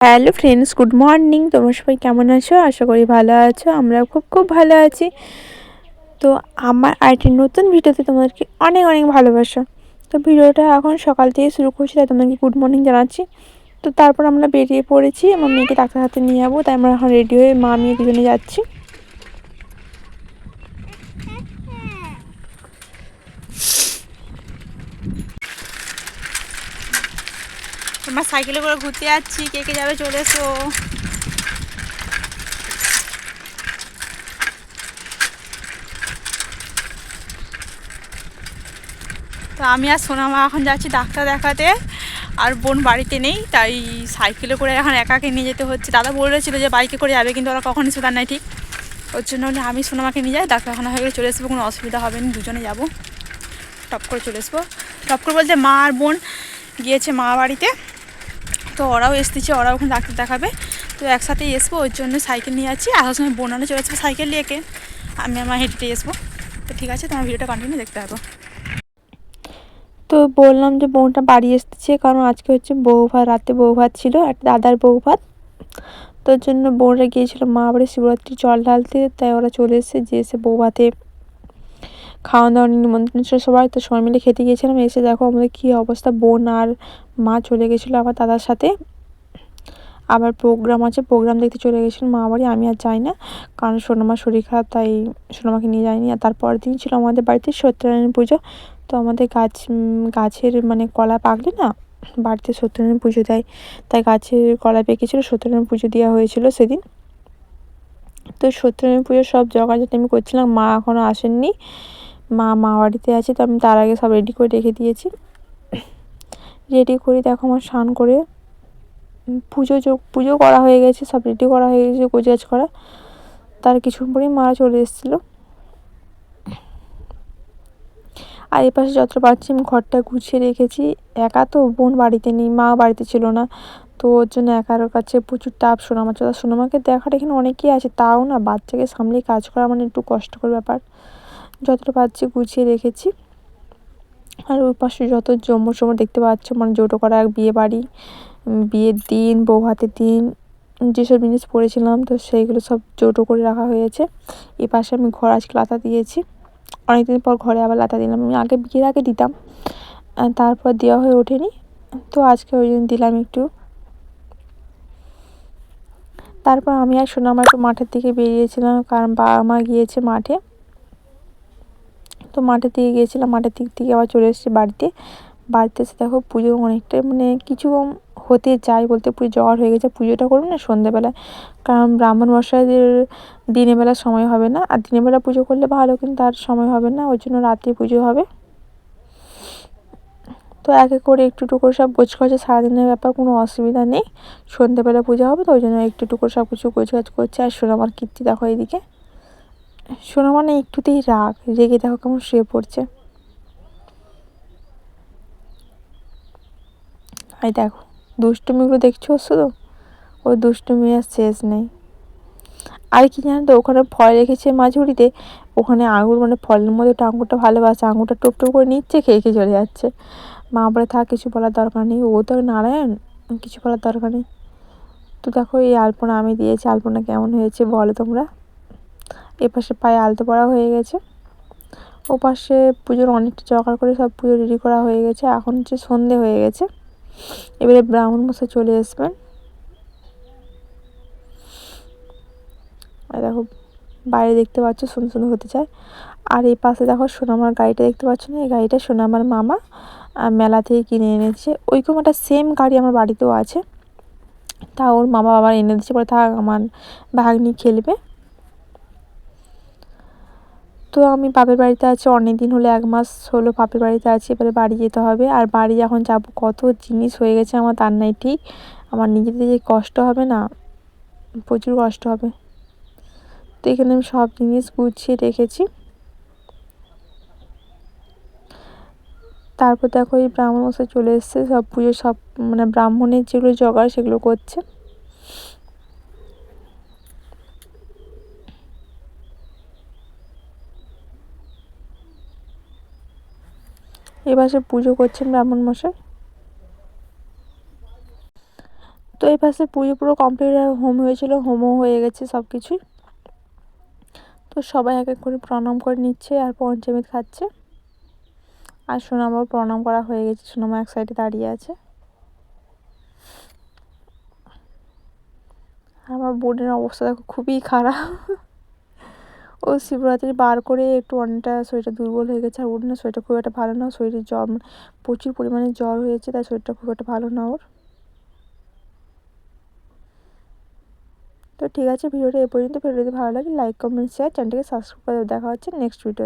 Hello friends, good morning. তোমরা সবাই কেমন আছো? আশা করি ভালো আছো। আমরা খুব খুব ভালো আছি। তো আমার আরেকটি নতুন ভিডিওতে তোমাদেরকে অনেক অনেক ভালোবাসা। তো ভিডিওটা এখন সকাল থেকে শুরু করছি, তাই তোমাদেরকে গুড মর্নিং জানাচ্ছি। তো তারপর আমরা বেরিয়ে পড়েছি, আমার মেয়েকে ডাক্তার হাতে নিয়ে যাবো, তাই আমরা এখন রেডি হয়ে মা মেয়ে দুজনে যাচ্ছি। আমরা সাইকেলে করে ঘুরতে যাচ্ছি, কে কে যাবে চলে এসো। তো আমি আর সোনামা এখন যাচ্ছি ডাক্তার দেখাতে, আর বোন বাড়িতে নেই, তাই সাইকেলে করে এখন একাকে নিয়ে যেতে হচ্ছে। দাদা বলেছিল যে বাইকে করে যাবে, কিন্তু ওরা কখনই সুদার নাই ঠিক, ওর জন্য আমি সোনামাকে নিয়ে যাই। ডাক্তারখানা হয়ে গেলে চলে আসবো, কোনো অসুবিধা হবে না, দুজনে যাবো, টপ করে চলে আসবো। টপ করে বলতে মা আর বোন গিয়েছে মা বাড়িতে, তো ওরাও এসতেছে, ওরাও ওখানে ডাক্তার দেখাবে, তো একসাথেই আসবো। ওর জন্য সাইকেল নিয়ে যাচ্ছি। আসার সময় বোন আনে চলে আসবো সাইকেল নিয়ে, আমি আমার হেঁটে আসবো। তো ঠিক আছে, তোমার ভিডিওটা কন্টিনিউ দেখতে হবে। তো বললাম যে বোনটা বাড়ি এসেছে, কারণ আজকে হচ্ছে বউ ভাত, রাতে বউ ভাত ছিল, একটা দাদার বউ ভাত। তোর জন্য বোনরা গিয়েছিল মা বাড়ি শিবরাত্রি জল ঢালতে, তাই ওরা চলে এসেছে। যে এসে বউ ভাতে খাওয়া দাওয়া নিমন্ত্রণ ছিল সবাই, তো সবাই মিলে খেতে গিয়েছিলাম। এসে দেখো আমাদের কী অবস্থা, বোন আর মা চলে গেছিলো আমার দাদার সাথে, আবার প্রোগ্রাম আছে, প্রোগ্রাম দেখতে চলে গেছিলো মা বাড়ি। আমি আর যাই না, কারণ সোনামার শরীর খারাপ, তাই সোনামাকে নিয়ে যাইনি। আর তারপরের দিন ছিল আমাদের বাড়িতে সত্যনারায়ণ পুজো। তো আমাদের গাছের মানে কলা পাকলে না, বাড়িতে সত্যনারায়ণ পুজো দেয়, তাই গাছের কলা পেকেছিলো, সত্যনারায়ণ পুজো দেওয়া হয়েছিল সেদিন। তো সত্যনারায়ণ পুজোর সব জোগাড় আমি করছিলাম, মা এখনও আসেননি, মা বাড়িতে আছে। তো আমি তার আগে সব রেডি করে রেখে দিয়েছি। রেডি করে দেখো আমার স্নান করে পুজো করা হয়ে গেছে, সব রেডি করা হয়ে গেছে, গোছগাছ করা। তার কিছুক্ষণ পরেই মা চলে এসেছিলো। আর এপাশে যতটা পারছি আমি ঘরটা গুছিয়ে রেখেছি। একা তো, বোন বাড়িতে নেই, মা বাড়িতে ছিল না, তো ওর জন্য একার কাছে প্রচুর টাফ। সোনামাকে দেখার এখানে অনেকেই আছে, তাও না বাচ্চাকে সামলে কাজ করা মানে একটু কষ্টকর ব্যাপার। যতটা পারছি গুছিয়ে রেখেছি। আর ওই পাশে যত জম্মু দেখতে পাচ্ছ, মানে জোটো করা বিয়ে বাড়ি, বিয়ের দিন, বউ হাতের দিন যেসব জিনিস পরেছিলাম, তো সেইগুলো সব জোটো করে রাখা হয়েছে। এই পাশে আমি ঘর আজকে লাতা দিয়েছি, অনেকদিন পর ঘরে আবার লাতা দিলাম। আমি আগে বিয়ের আগে দিতাম, তারপর দেওয়া হয়ে ওঠেনি, তো আজকে ওই জন্য দিলাম একটু। তারপর আমি আর সোনামা একটু মাঠের দিকে বেরিয়েছিলাম, কারণ বাবা মা গিয়েছে মাঠে। তো মাঠের দিকে গিয়েছিলাম, মাঠের দিক থেকে আবার চলে এসেছি বাড়িতে। এসে দেখো পুজো অনেকটাই মানে কিছু হতে চাই বলতে, পুজো জোগাড় হয়ে গেছে। পুজোটা করবো না সন্ধ্যেবেলায়, কারণ ব্রাহ্মণ মশাইদের দিনের বেলা সময় হবে না, আর দিনের বেলা পুজো করলে ভালো, কিন্তু তার সময় হবে না, ওই জন্য রাত্রে পুজো হবে। তো এক এক করে একটু একটু করে সব গোছগাছ, সারাদিনের ব্যাপার, কোনো অসুবিধা নেই। সন্ধ্যেবেলা পুজো হবে, তো ওই জন্য একটু একটু করে সব কিছু গোছগাছ করছে। আর সোনামার কীর্তি দেখো এইদিকে, সোনামা না একটুতেই রেগে দেখো কেমন শুয়ে পড়ছে। এই দেখো দুষ্টুমিগুলো দেখছো শুধু, ওই দুষ্টুমি আর শেষ নেই। আর কি জানো তো, ওখানে ফল রেখেছে মাঝুরিতে, ওখানে আঙুর, মানে ফলের মধ্যে ওটা আঙুরটা ভালোবাসে, আঙুরটা টোপ টোপ করে নিচ্ছে, খেয়ে খেয়ে চলে যাচ্ছে। মা বলে থাক, কিছু বলার দরকার নেই, ও তো নারায়ণ, কিছু বলার দরকার নেই। তো দেখো এই আলপনা আমি দিয়েছি, আলপনা কেমন হয়েছে বলো তোমরা। এপাশে পায়ে আলতো পড়া হয়ে গেছে, ও পাশে পুজোর অনেকটা জোগাড় করে সব পুজো রেডি করা হয়ে গেছে। এখন হচ্ছে সন্ধে হয়ে গেছে, এবারে ব্রাহ্মণ মশাই চলে আসবেন। আর দেখো বাইরে দেখতে পাচ্ছ সুন্দর সুন্দর হতে চায়। আর এই পাশে দেখো সোনামার গাড়িটা দেখতে পাচ্ছ না, এই গাড়িটা সোনামার মামা মেলা থেকে কিনে এনেছে। ওইরকম একটা সেম গাড়ি আমার বাড়িতেও আছে, তা ওর মামা বাবা এনে দিচ্ছে, বলে থাক আমার ভাগ্নি খেলবে। তো আমি বাপের বাড়িতে আছি অনেক দিন হলো, 1 মাস হলো বাপের বাড়িতে আছি, এবারে বাড়ি যেতে হবে। আর বাড়ি যখন যাব, কত জিনিস হয়ে গেছে আমার তার নাই ঠিক, আমার নিজেদের যে কষ্ট হবে না, প্রচুর কষ্ট হবে। তো এখানে আমি সব জিনিস গুছিয়ে রেখেছি। তারপর দেখো এই ব্রাহ্মণ মশাই চলে এসছে, সব পুজো সব মানে ব্রাহ্মণের যেগুলো জোগাড় সেগুলো করছে। এবার সে পুজো করছেন ব্রাহ্মণ মশাই। তো এই পাশে পুজো পুরো কমপ্লিট আর হোম হয়েছিল, হোমও হয়ে গেছে সব কিছুই। তো সবাই এক এক করে প্রণাম করে নিচ্ছে আর পঞ্চামৃত খাচ্ছে। আর সোনামাও প্রণাম করা হয়ে গেছে, সোনামা এক সাইডে দাঁড়িয়ে আছে। আমার বোনের অবস্থা দেখো খুবই খারাপ। ও শিবরাত্রি বার করে একটু অনেকটা শরীরটা দুর্বল হয়ে গেছে। আর ওর না শরীরটা খুব একটা ভালো না, শরীরে জ্বর, প্রচুর পরিমাণে জ্বর হয়েছে, তাই শরীরটা খুব একটা ভালো না ওর। তো ঠিক আছে, ভিডিওটা এ পর্যন্ত। ভিডিও যদি ভালো লাগে লাইক কমেন্ট শেয়ার, চ্যানেলটাকে সাবস্ক্রাইব করে দেখা হচ্ছে নেক্সট ভিডিও।